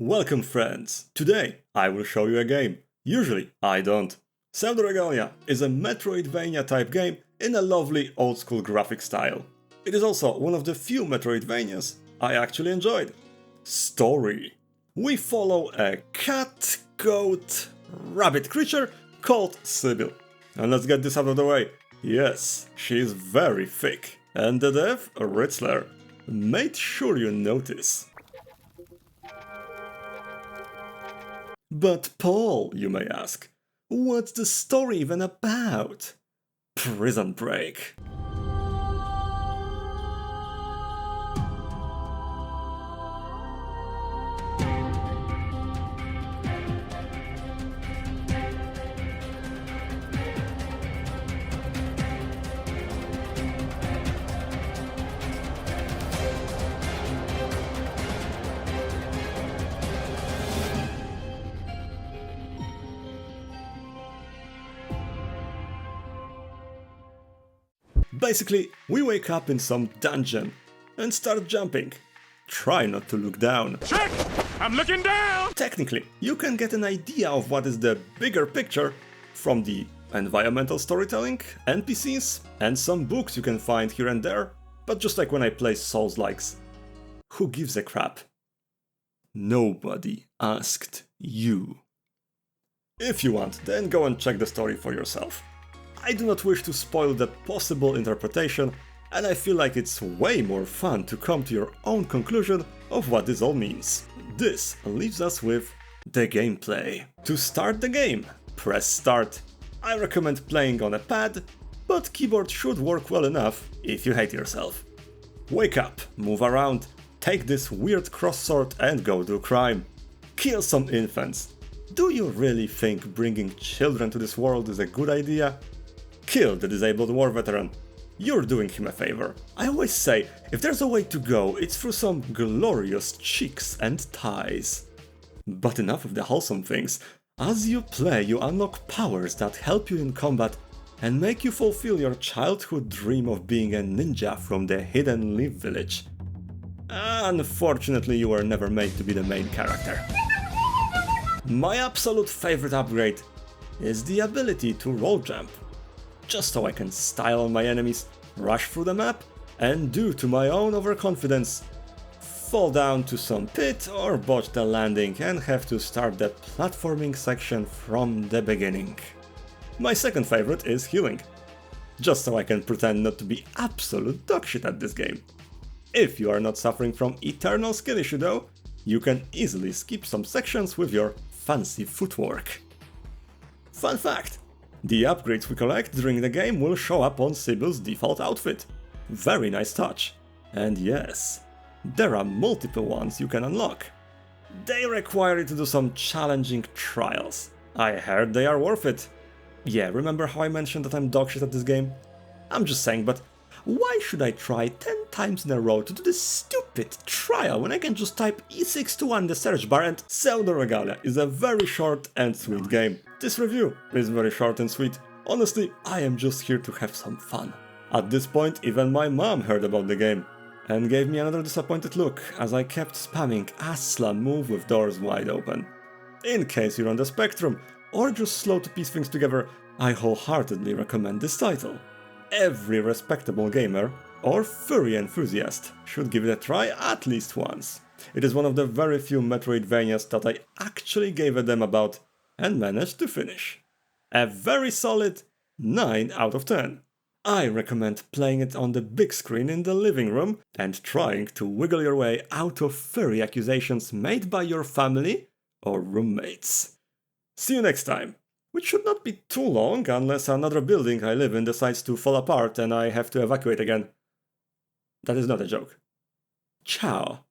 Welcome friends! Today I will show you a game. Usually I don't. Pseudoregalia is a Metroidvania type game in a lovely old school graphic style. It is also one of the few Metroidvanias I actually enjoyed. Story. We follow a cat, goat, rabbit creature called Sybil. And let's get this out of the way. Yes, she is very thick. And the dev, Ritzler, made sure you notice. But Paul, you may ask, what's the story even about? Prison Break. Basically, we wake up in some dungeon and start jumping. Try not to look down. Check! I'm looking down! Technically, you can get an idea of what is the bigger picture from the environmental storytelling, NPCs, and some books you can find here and there, but just like when I play Souls-likes. Who gives a crap? Nobody asked you. If you want, then go and check the story for yourself. I do not wish to spoil the possible interpretation, and I feel like it's way more fun to come to your own conclusion of what this all means. This leaves us with the gameplay. To start the game, press start. I recommend playing on a pad, but keyboard should work well enough if you hate yourself. Wake up, move around, take this weird cross sword and go do crime. Kill some infants. Do you really think bringing children to this world is a good idea? Kill the disabled war veteran. You're doing him a favor. I always say, if there's a way to go, it's through some glorious cheeks and thighs. But enough of the wholesome things. As you play, you unlock powers that help you in combat and make you fulfill your childhood dream of being a ninja from the Hidden Leaf Village. Unfortunately, you were never made to be the main character. My absolute favorite upgrade is the ability to roll jump. Just so I can style on my enemies, rush through the map, and due to my own overconfidence, fall down to some pit or botch the landing and have to start the platforming section from the beginning. My second favorite is healing, just so I can pretend not to be absolute dogshit at this game. If you are not suffering from eternal skill issue though, you can easily skip some sections with your fancy footwork. Fun fact! The upgrades we collect during the game will show up on Sybil's default outfit. Very nice touch. And yes, there are multiple ones you can unlock. They require you to do some challenging trials. I heard they are worth it. Yeah, remember how I mentioned that I'm dogshit at this game? I'm just saying, but why should I try 10 times in a row to do this stupid trial when I can just type E621 in the search bar? And Pseudoregalia is a very short and sweet game. This review is very short and sweet. Honestly, I am just here to have some fun. At this point, even my mom heard about the game and gave me another disappointed look as I kept spamming Asla move with doors wide open. In case you're on the spectrum or just slow to piece things together, I wholeheartedly recommend this title. Every respectable gamer or furry enthusiast should give it a try at least once. It is one of the very few Metroidvanias that I actually gave a damn about and managed to finish. A very solid 9 out of 10. I recommend playing it on the big screen in the living room and trying to wiggle your way out of furry accusations made by your family or roommates. See you next time. Which should not be too long unless another building I live in decides to fall apart and I have to evacuate again. That is not a joke. Ciao.